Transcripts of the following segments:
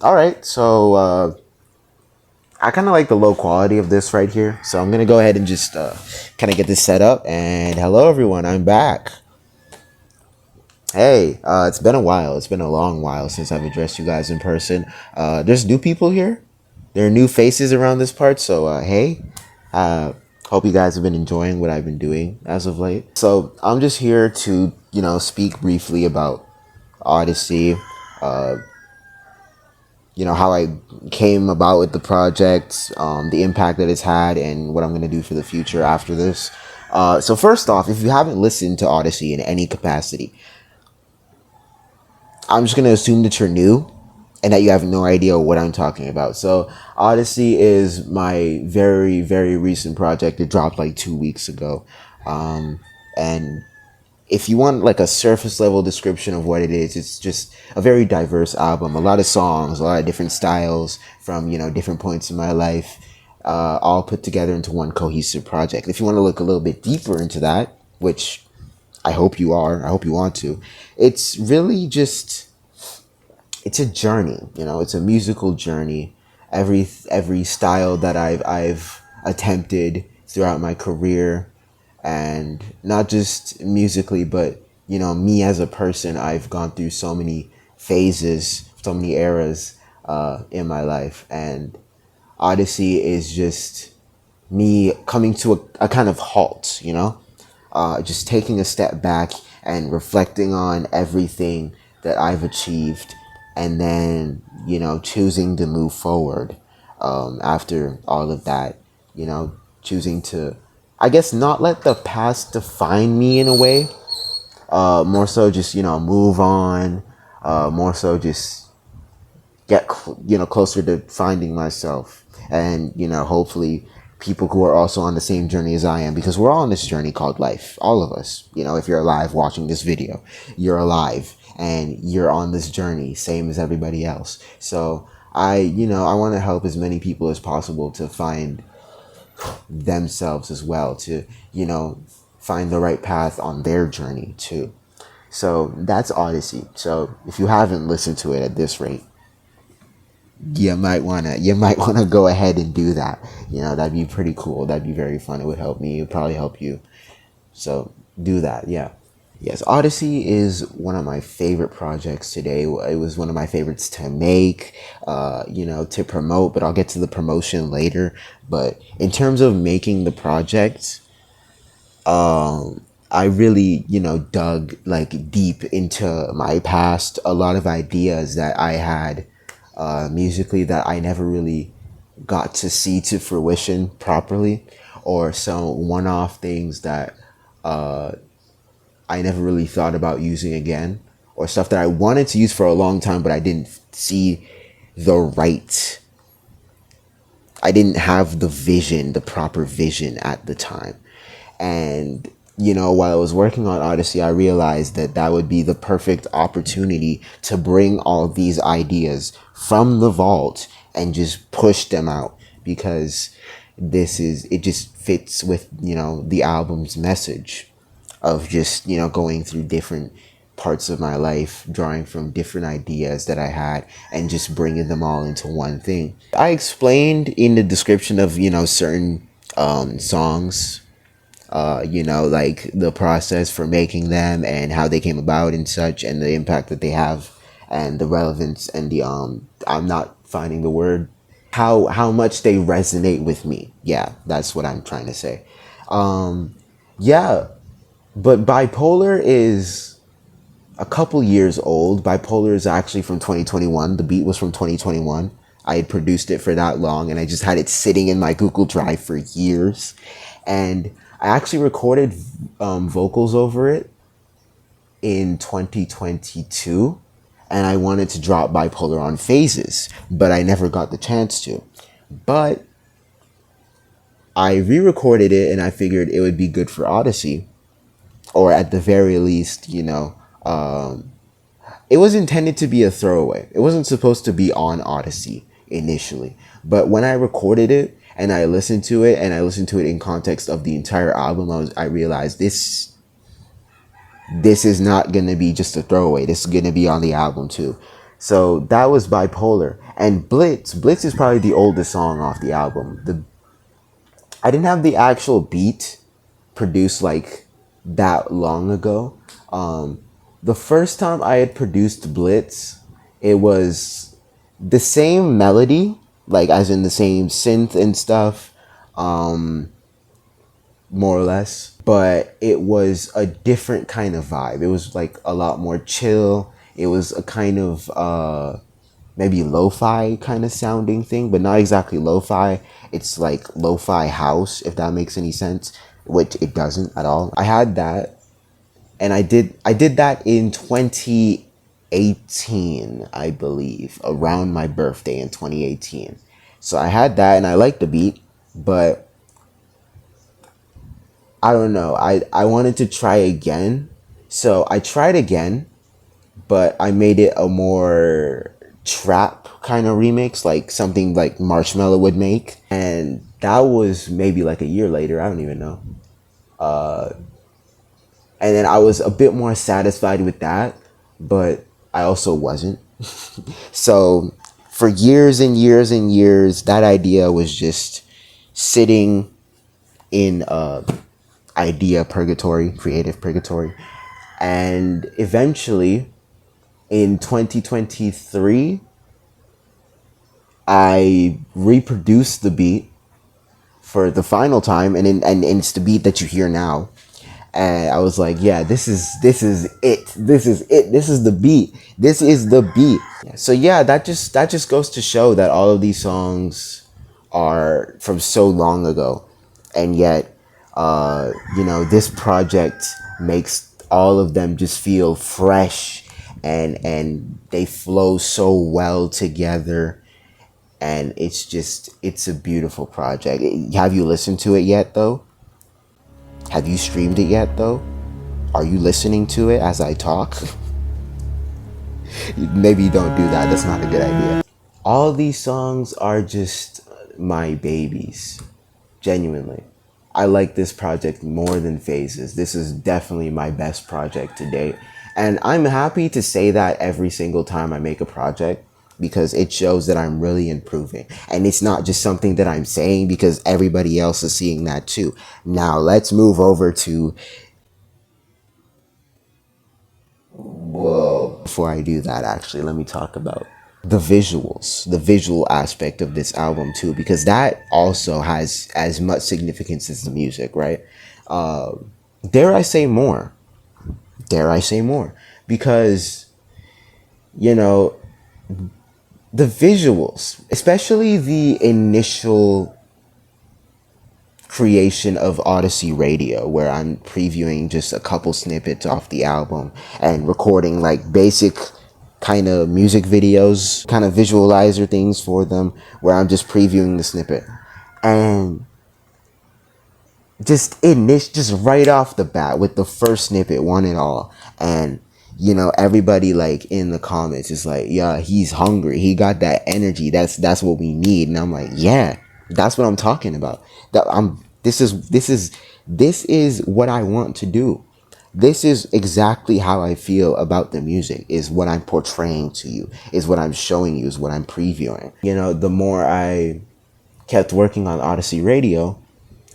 All right, so I kind of like the low quality of this right here, so I'm gonna go ahead and just kind of get this set up. And hello, everyone, I'm back. Hey, it's been a while. It's been a long while since I've addressed you guys in person. There's new people here. There are new faces around this part, so hey, hope you guys have been enjoying what I've been doing as of late. So I'm just here to speak briefly about Odyssey. Uh, how I came about with the project, the impact that it's had, and what I'm going to do for the future after this. So first off, if you haven't listened to Odyssey in any capacity, I'm just going to assume that you're new and that you have no idea what I'm talking about. So Odyssey is my very, very recent project. It dropped like 2 weeks ago. And if you want like a surface level description of what it is, it's just a very diverse album. A lot of songs, a lot of different styles from, different points in my life, all put together into one cohesive project. If you want to look a little bit deeper into that, which I hope you are, I hope you want to, it's really just, it's a journey, it's a musical journey. Every style that I've attempted throughout my career, and not just musically, but me as a person, I've gone through so many phases, so many eras in my life, and Odyssey is just me coming to a kind of halt, just taking a step back and reflecting on everything that I've achieved, and then choosing to move forward after all of that, choosing to, I guess, not let the past define me in a way. More so just, move on. More so just get, closer to finding myself. And, hopefully people who are also on the same journey as I am, because we're all on this journey called life. All of us, if you're alive watching this video, you're alive and you're on this journey, same as everybody else. So I want to help as many people as possible to find themselves as well, to find the right path on their journey too. So that's Odyssey. So if you haven't listened to it at this rate, you might wanna go ahead and do that. That'd be pretty cool. That'd be very fun. It would help me. It would probably help you. So do that. Yeah. Yes, Odyssey is one of my favorite projects today. It was one of my favorites to make, to promote, but I'll get to the promotion later. But in terms of making the project, I really, dug like deep into my past, a lot of ideas that I had musically that I never really got to see to fruition properly, or some one-off things that I never really thought about using again, or stuff that I wanted to use for a long time, but I didn't see the right, I didn't have the vision, the proper vision at the time. And, while I was working on Odyssey, I realized that that would be the perfect opportunity to bring all these ideas from the vault and just push them out, because it just fits with, the album's message of just, going through different parts of my life, drawing from different ideas that I had and just bringing them all into one thing. I explained in the description of, certain songs, like the process for making them and how they came about and such, and the impact that they have, and the relevance, and the I'm not finding the word, how much they resonate with me. Yeah, that's what I'm trying to say. Yeah, but Bipolar is a couple years old. Bipolar is actually from 2021. The beat was from 2021. I had produced it for that long, and I just had it sitting in my Google Drive for years. And I actually recorded vocals over it in 2022, and I wanted to drop Bipolar on Phases, but I never got the chance to. But I re-recorded it, and I figured it would be good for Odyssey, or at the very least, it was intended to be a throwaway. It wasn't supposed to be on Odyssey initially. But when I recorded it and I listened to it, and I listened to it in context of the entire album, I realized this is not going to be just a throwaway. This is going to be on the album too. So that was Bipolar. And Blitz is probably the oldest song off the album. The I didn't have the actual beat produced like that long ago. The first time I had produced Blitz, it was the same melody, like as in the same synth and stuff, more or less. But it was a different kind of vibe. It was like a lot more chill. It was a kind of maybe lo-fi kind of sounding thing, but not exactly lo-fi. It's like lo-fi house, if that makes any sense, which it doesn't at all. I had that, and I did that in 2018, I believe, around my birthday in 2018. So I had that, and I liked the beat, but I don't know. I wanted to try again, so I tried again, but I made it a more trap kind of remix, like something like Marshmello would make. And that was maybe like a year later. I don't even know. And then I was a bit more satisfied with that, but I also wasn't. So for years and years and years, that idea was just sitting in idea purgatory, creative purgatory. And eventually in 2023, I reproduced the beat for the final time, and it's the beat that you hear now. And I was like, yeah, this is it. This is it. This is the beat. This is the beat. So yeah, that just goes to show that all of these songs are from so long ago, and yet, this project makes all of them just feel fresh, and they flow so well together, and it's a beautiful project. Have you listened to it yet though? Have you streamed it yet though? Are you listening to it as I talk? Maybe don't do that. That's not a good idea. All these songs are just my babies. Genuinely. I like this project more than Phases. This is definitely my best project to date. And I'm happy to say that every single time I make a project, because it shows that I'm really improving. And it's not just something that I'm saying because everybody else is seeing that too. Now let's move over to, well, before I do that, actually, let me talk about the visuals, the visual aspect of this album too, because that also has as much significance as the music, right? Dare I say more? Dare I say more? Because, you know, the visuals, especially the initial creation of Odyssey Radio, where I'm previewing just a couple snippets off the album and recording like basic kind of music videos, kind of visualizer things for them, where I'm just previewing the snippet. And just right off the bat with the first snippet, one and all, and everybody like in the comments is like, yeah, he's hungry, he got that energy, that's what we need. And I'm like, yeah, that's what I'm talking about. This is what I want to do. This is exactly how I feel about the music, is what I'm portraying to you, is what I'm showing you, is what I'm previewing. The more I kept working on Odyssey Radio,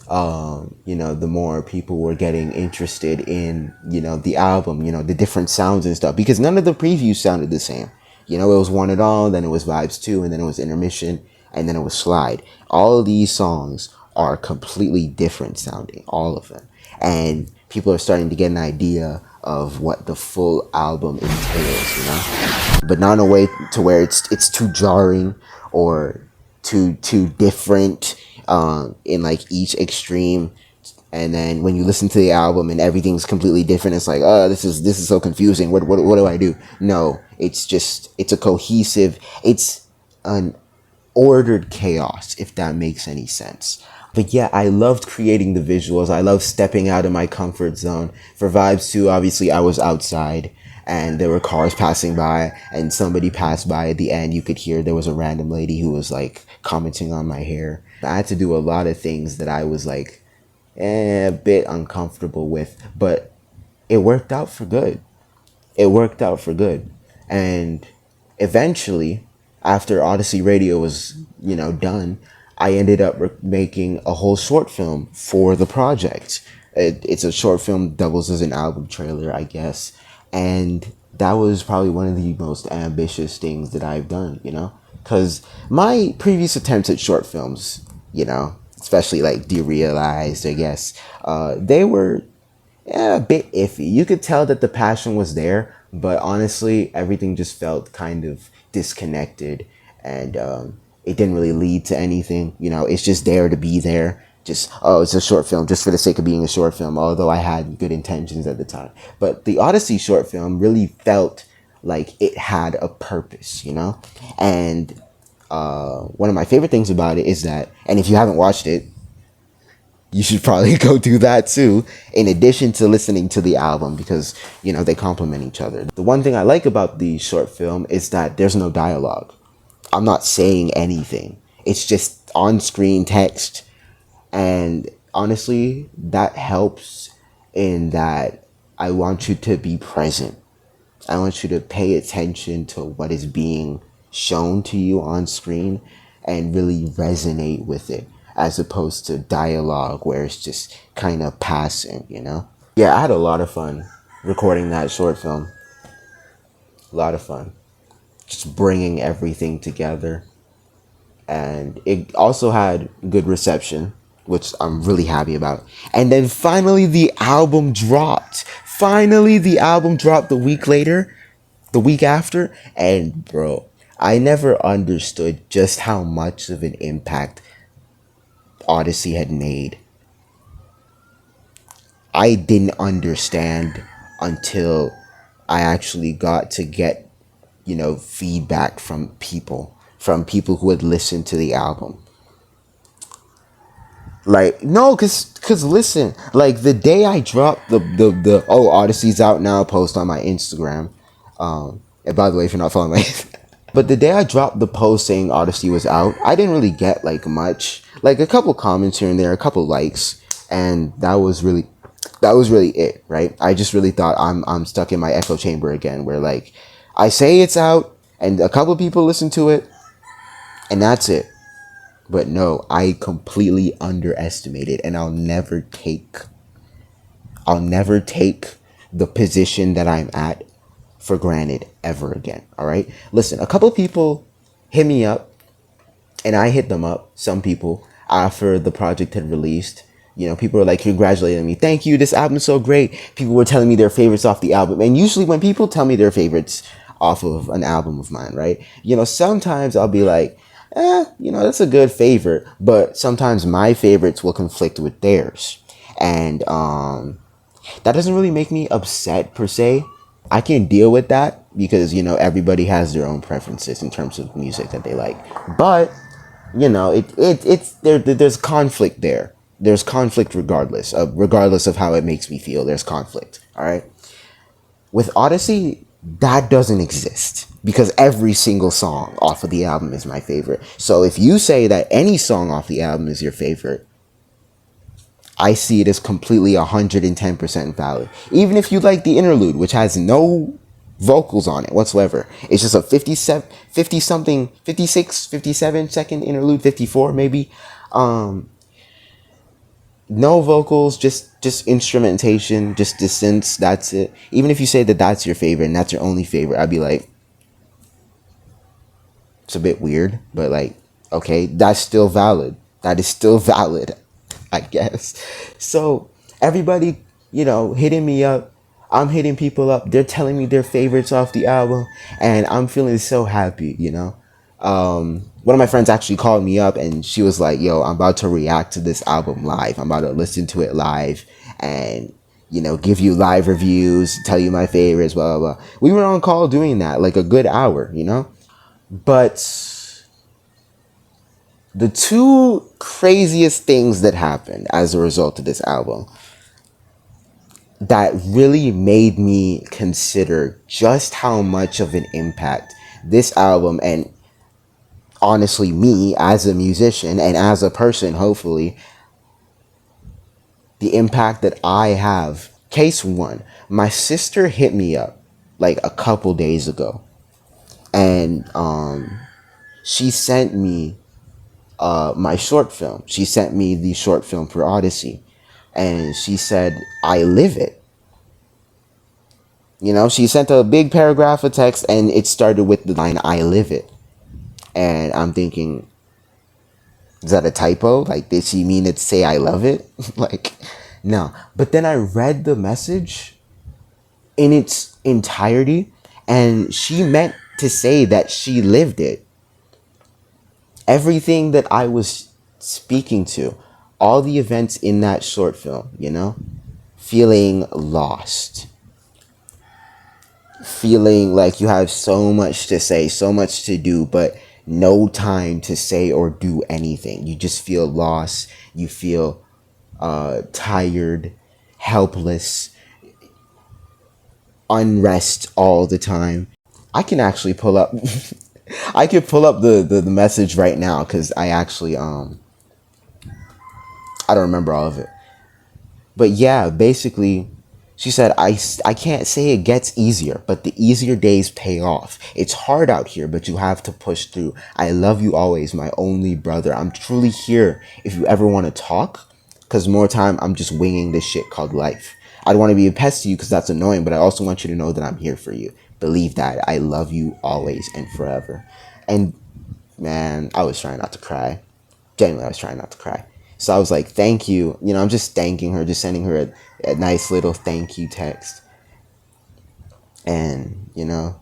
the more people were getting interested in, the album, the different sounds and stuff, because none of the previews sounded the same. It was One It All, then it was Vibes 2, and then it was Intermission, and then it was Slide. All of these songs are completely different sounding, all of them. And people are starting to get an idea of what the full album entails, but not in a way to where it's too jarring or too different in like each extreme. And then when you listen to the album and everything's completely different, it's like, oh, this is so confusing. What do I do? No, it's a cohesive, it's an ordered chaos, if that makes any sense. But yeah, I loved creating the visuals. I love stepping out of my comfort zone. For Vibes 2, obviously I was outside and there were cars passing by, and somebody passed by at the end. You could hear there was a random lady who was like commenting on my hair. I had to do a lot of things that I was like a bit uncomfortable with, but it worked out for good. It worked out for good. And eventually, after Odyssey Radio was, done, I ended up making a whole short film for the project. It's a short film, doubles as an album trailer, I guess. And that was probably one of the most ambitious things that I've done, Because my previous attempts at short films, especially like Derealized, I guess, they were a bit iffy. You could tell that the passion was there, but honestly, everything just felt kind of disconnected, and it didn't really lead to anything. It's just there to be there. Just, oh, it's a short film just for the sake of being a short film, although I had good intentions at the time. But the Odyssey short film really felt like it had a purpose, And one of my favorite things about it is that, and if you haven't watched it, you should probably go do that too, in addition to listening to the album, because they complement each other. The one thing I like about the short film is that there's no dialogue. I'm not saying anything. It's just on screen text. And honestly, that helps in that I want you to be present. I want you to pay attention to what is being shown to you on screen and really resonate with it, as opposed to dialogue where it's just kind of passing. Yeah, I had a lot of fun recording that short film. A lot of fun. Just bringing everything together. And it also had good reception, which I'm really happy about. And then finally the album dropped. Finally the album dropped the week later, the week after, and bro, I never understood just how much of an impact Odyssey had made. I didn't understand until I actually got to get, feedback from people who had listened to the album. Like, no, cause listen, like the day I dropped the oh, Odyssey's out now post on my Instagram. And by the way, if you're not following my but the day I dropped the post saying Odyssey was out, I didn't really get like much. Like a couple comments here and there, a couple likes, and that was really it, right? I just really thought I'm stuck in my echo chamber again, where like I say it's out and a couple people listen to it, and that's it. But no, I completely underestimated, and I'll never take the position that I'm at for granted ever again. All right. Listen, a couple people hit me up, and I hit them up. Some people after the project had released. People were like congratulating me. Thank you. This album's so great. People were telling me their favorites off the album. And usually when people tell me their favorites off of an album of mine, right? Sometimes I'll be like, that's a good favorite. But sometimes my favorites will conflict with theirs. And that doesn't really make me upset per se. I can deal with that because, everybody has their own preferences in terms of music that they like. But, there's conflict there. There's conflict regardless of how it makes me feel. There's conflict. All right. With Odyssey, that doesn't exist because every single song off of the album is my favorite. So if you say that any song off the album is your favorite, I see it as completely 110% valid. Even if you like the interlude, which has no vocals on it whatsoever. It's just a 50 something, 56, 57 second interlude, 54 maybe. No vocals, just instrumentation, just the synths, that's it. Even if you say that that's your favorite and that's your only favorite, I'd be like, it's a bit weird, but like, okay, that's still valid. That is still valid, I guess. So everybody, hitting me up. I'm hitting people up. They're telling me their favorites off the album, and I'm feeling so happy. One of my friends actually called me up, and she was like, "Yo, I'm about to react to this album live. I'm about to listen to it live, and give you live reviews, tell you my favorites, blah blah blah." We were on call doing that like a good hour. But the two craziest things that happened as a result of this album that really made me consider just how much of an impact this album, and honestly me as a musician and as a person, hopefully, the impact that I have. Case one, my sister hit me up like a couple days ago, and she sent me my short film. She sent me the short film for Odyssey, and she said, "I live it." You know, she sent a big paragraph of text, and it started with the line, "I live it." And I'm thinking, is that a typo? Like, did she mean it to say I love it? Like, no. But then I read the message in its entirety, and she meant to say that she lived it. Everything that I was speaking to, all the events in that short film, you know, feeling lost, feeling like you have so much to say, so much to do, but no time to say or do anything. You just feel lost. You feel tired, helpless, unrest all the time. I can actually pull up. I could pull up the message right now because I actually I don't remember all of it. But yeah, basically, she said, I can't say it gets easier, but the easier days pay off. It's hard out here, but you have to push through. I love you always, my only brother. I'm truly here if you ever want to talk, because more time I'm just winging this shit called life. I don't want to be a pest to you because that's annoying, but I also want you to know that I'm here for you. Believe that. I love you always and forever. And man, I was trying not to cry. Genuinely, I was trying not to cry. So I was like, thank you. You know, I'm just thanking her, just sending her a nice little thank you text. And, you know,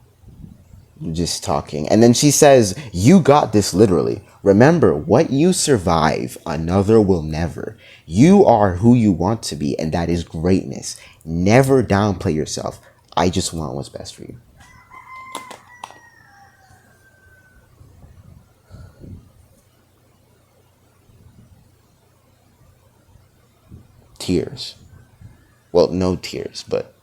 just talking. And then she says, "You got this literally. Remember, what you survive, another will never. You are who you want to be, and that is greatness. Never downplay yourself. I just want what's best for you." Tears. Well, no tears, but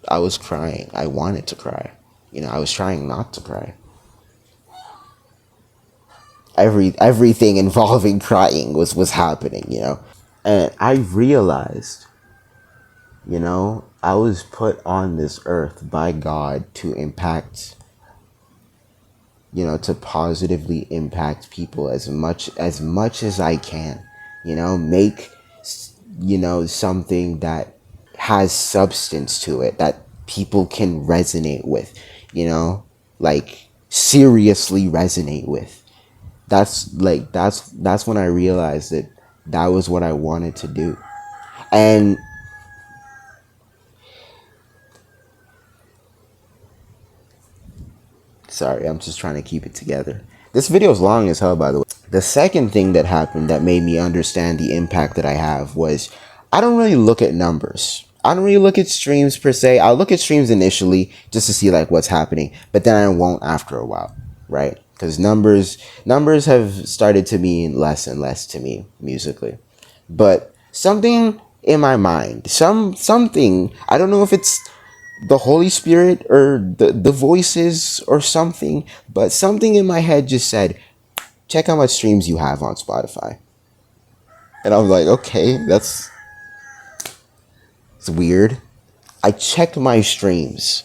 I was crying. I wanted to cry. You know, I was trying not to cry. Everything involving crying was happening, you know. And I realized, you know, I was put on this earth by God to impact, you know, to positively impact people as much as I can. You know, make, you know, something that has substance to it that people can resonate with, you know, like seriously resonate with. That's when I realized that that was what I wanted to do. And sorry, I'm just trying to keep it together. This video is long as hell, by the way. The second thing that happened that made me understand the impact that I have was I don't really look at numbers. I don't really look at streams per se. I'll look at streams initially just to see like what's happening, but then I won't after a while, right? Because numbers have started to mean less and less to me musically. But something in my mind, something, I don't know if it's the Holy Spirit or the voices or something, but something in my head just said, check how much streams you have on Spotify. And I was like, okay, it's weird. I checked my streams.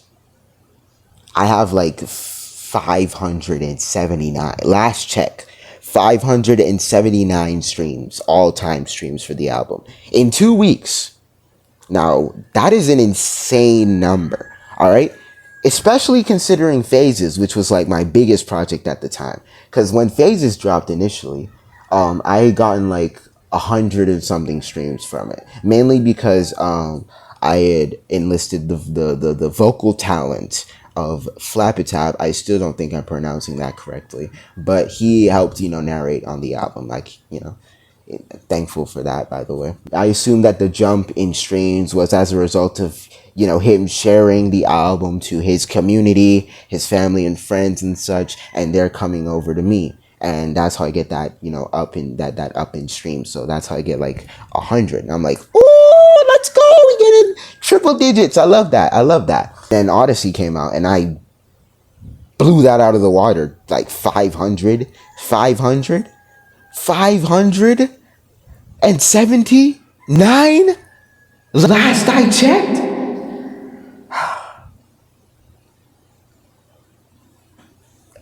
I have like 579. Last check. 579 streams, all time streams for the album. In 2 weeks. Now, that is an insane number, all right? Especially considering Phases, which was like my biggest project at the time. Because when Phases dropped initially, I had gotten like 100 and something streams from it. Mainly because I had enlisted the vocal talent of Flappitab. I still don't think I'm pronouncing that correctly. But he helped, you know, narrate on the album. Like, you know, thankful for that, by the way. I assume that the jump in streams was as a result of, you know, him sharing the album to his community, his family and friends and such, and they're coming over to me. And that's how I get that, you know, that up in streams. So that's how I get like 100. And I'm like, oh, let's go. We get in triple digits. I love that. I love that. Then Odyssey came out and I blew that out of the water. Like 500, 500, 579. Last I checked.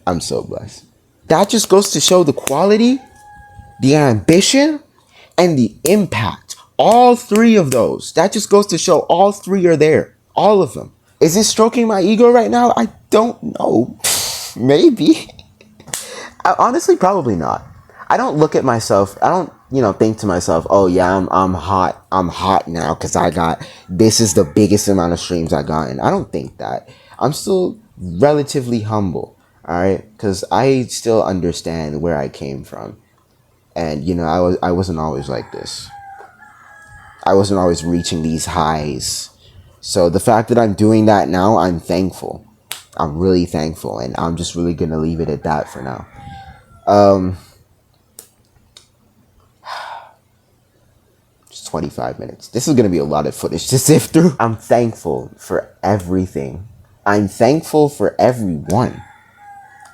I'm so blessed. That just goes to show the quality, the ambition, and the impact. All three of those. That just goes to show all three are there. All of them. Is it stroking my ego right now? I don't know. Maybe. Honestly, probably not. I don't look at myself. I don't, think to myself, "Oh yeah, I'm hot. I'm hot now because I got this is the biggest amount of streams I gotten." I don't think that. I'm still relatively humble. All right, because I still understand where I came from, and I wasn't always like this. I wasn't always reaching these highs. So the fact that I'm doing that now, I'm thankful. I'm really thankful, and I'm just really gonna leave it at that for now. Just 25 minutes. This is gonna be a lot of footage to sift through. I'm thankful for everything. I'm thankful for everyone.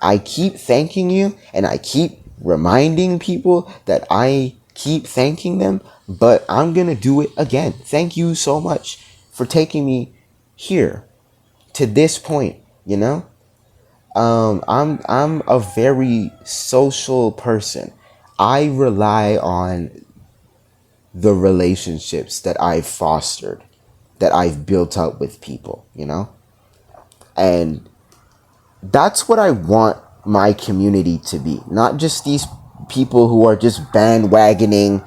I keep thanking you, and I keep reminding people that I keep thanking them, but I'm gonna do it again. Thank you so much for taking me here to this point. I'm a very social person. I rely on the relationships that I've fostered, that I've built up with people. And that's what I want my community to be. Not just these people who are just bandwagoning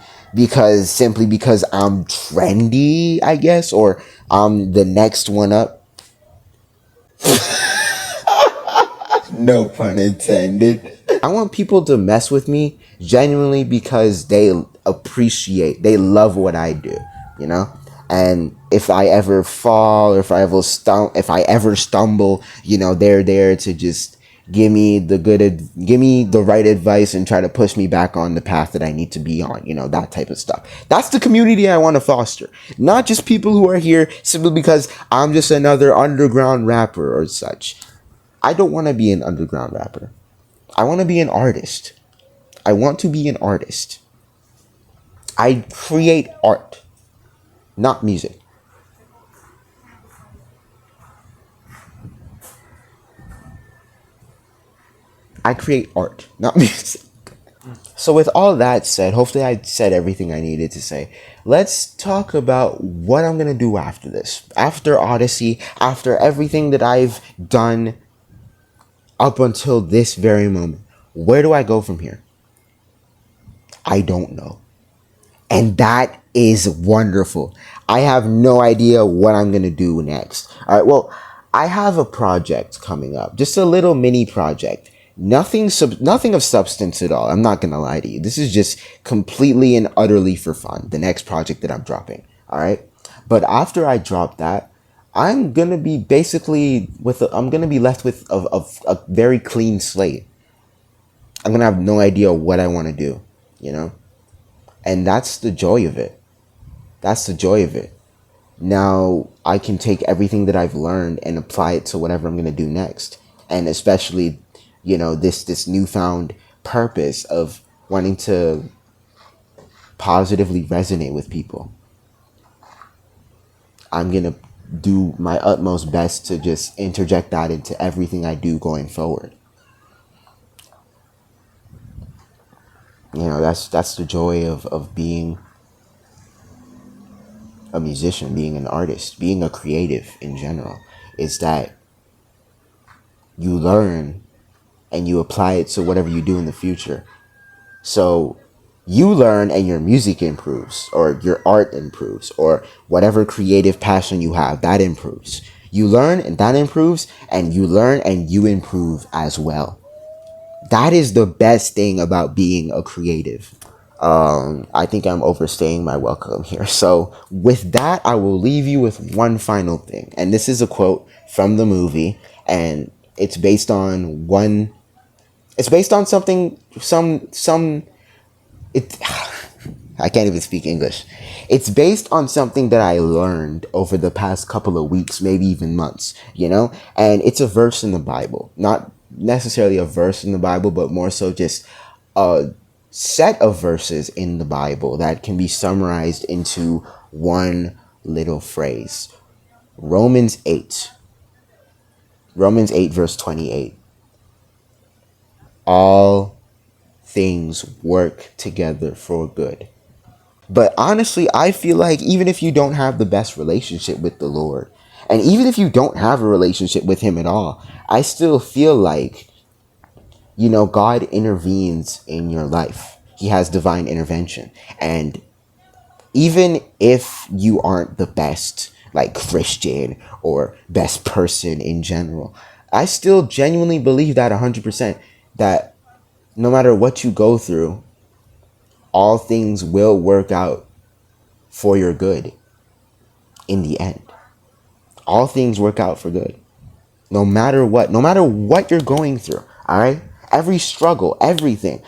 simply because I'm trendy, I guess, or I'm the next one up. No pun intended. I want people to mess with me genuinely because they they love what I do. And if I ever fall, or if I ever stumble, they're there to just give me the right advice and try to push me back on the path that I need to be on, that type of stuff. That's the community I want to foster. Not just people who are here simply because I'm just another underground rapper or such. I don't want to be an underground rapper. I want to be an artist. I want to be an artist. I create art, not music. I create art, not music. So with all that said, hopefully I said everything I needed to say. Let's talk about what I'm going to do after this. After Odyssey, after everything that I've done up until this very moment. Where do I go from here? I don't know. And that is wonderful. I have no idea what I'm going to do next. All right, well, I have a project coming up. Just a little mini project. Nothing of substance at all. I'm not going to lie to you. This is just completely and utterly for fun. The next project that I'm dropping. All right? But after I drop that, I'm going to be I'm going to be left with a very clean slate. I'm going to have no idea what I want to do. And that's the joy of it. That's the joy of it. Now I can take everything that I've learned and apply it to whatever I'm going to do next. And especially, this newfound purpose of wanting to positively resonate with people. I'm going to do my utmost best to just interject that into everything I do going forward. That's the joy of being a musician, being an artist, being a creative in general, is that you learn and you apply it to whatever you do in the future. So you learn and your music improves, or your art improves, or whatever creative passion you have, that improves. You learn and that improves, and you learn and you improve as well. That is the best thing about being a creative. I think I'm overstaying my welcome here. So with that, I will leave you with one final thing. And this is a quote from the movie, and it's based on something, I can't even speak English. It's based on something that I learned over the past couple of weeks, maybe even months, and it's a verse in the Bible. Not necessarily a verse in the Bible, but more so just a set of verses in the Bible that can be summarized into one little phrase. Romans 8 verse 28. all things work together for good. But honestly, I feel like even if you don't have the best relationship with the Lord, and even if you don't have a relationship with Him at all, I still feel like, God intervenes in your life. He has divine intervention. And even if you aren't the best, like, Christian or best person in general, I still genuinely believe that 100%, that no matter what you go through, all things will work out for your good in the end. All things work out for good. No matter what you're going through, all right? Every struggle, everything.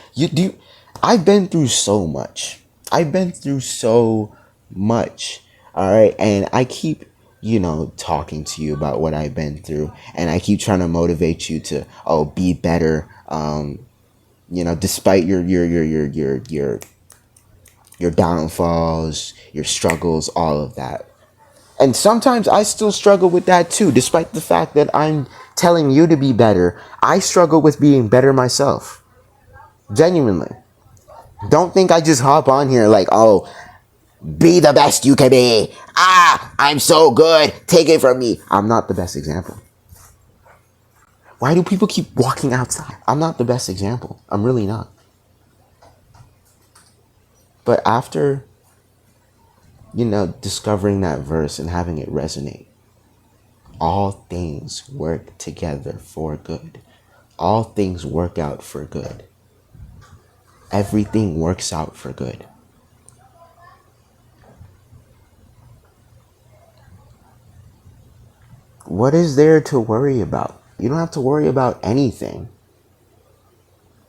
I've been through so much. I've been through so much. All right? And I keep, talking to you about what I've been through, and I keep trying to motivate you to be better. Despite your downfalls, your struggles, all of that. And sometimes I still struggle with that too, despite the fact that I'm telling you to be better. I struggle with being better myself. Genuinely. Don't think I just hop on here like, be the best you can be. I'm so good. Take it from me. I'm not the best example. Why do people keep walking outside? I'm not the best example. I'm really not. But after, discovering that verse and having it resonate, all things work together for good. All things work out for good. Everything works out for good. What is there to worry about? You don't have to worry about anything.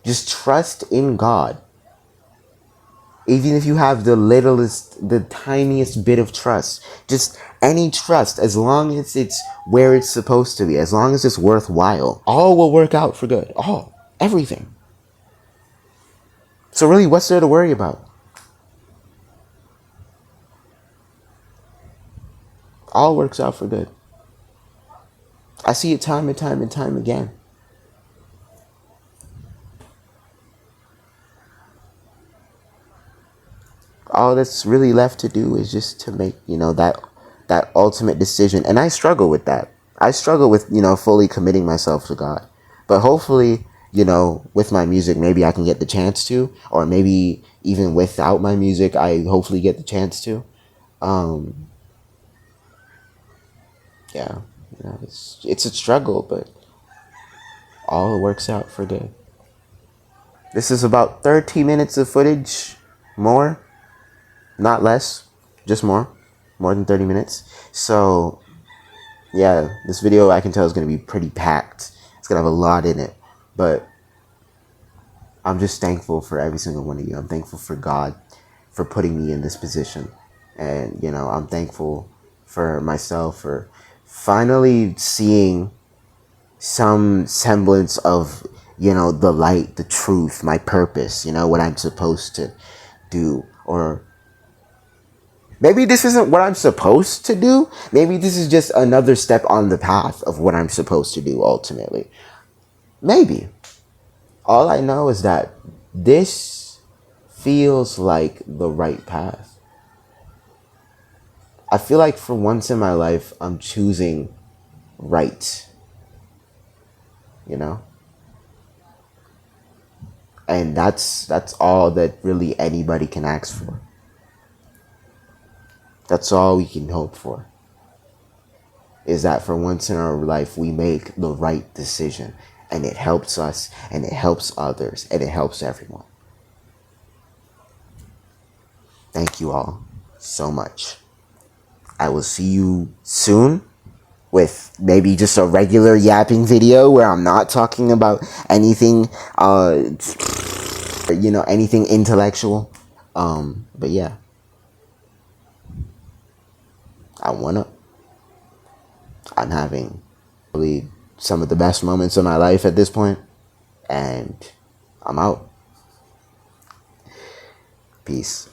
Just trust in God. Even if you have the tiniest bit of trust, just any trust, as long as it's where it's supposed to be, as long as it's worthwhile, all will work out for good. All. Everything. So really, what's there to worry about? All works out for good. I see it time and time and time again. All that's really left to do is just to make, that ultimate decision. And I struggle with that. I struggle with, fully committing myself to God. But hopefully, with my music, maybe I can get the chance to, or maybe even without my music, I hopefully get the chance to. Yeah, it's a struggle, but all works out for good. This is about 13 minutes of footage, more, not less, just more than 30 minutes. So yeah, this video I can tell is going to be pretty packed. It's going to have a lot in it, but I'm just thankful for every single one of you. I'm thankful for God for putting me in this position. And, I'm thankful for myself for finally seeing some semblance of, the light, the truth, my purpose, what I'm supposed to do. Or maybe this isn't what I'm supposed to do. Maybe this is just another step on the path of what I'm supposed to do ultimately. Maybe. All I know is that this feels like the right path. I feel like for once in my life, I'm choosing right. And that's all that really anybody can ask for. That's all we can hope for. Is that for once in our life, we make the right decision. And it helps us, and it helps others, and it helps everyone. Thank you all so much. I will see you soon with maybe just a regular yapping video where I'm not talking about anything, anything intellectual. But yeah, I'm having probably some of the best moments of my life at this point, and I'm out. Peace.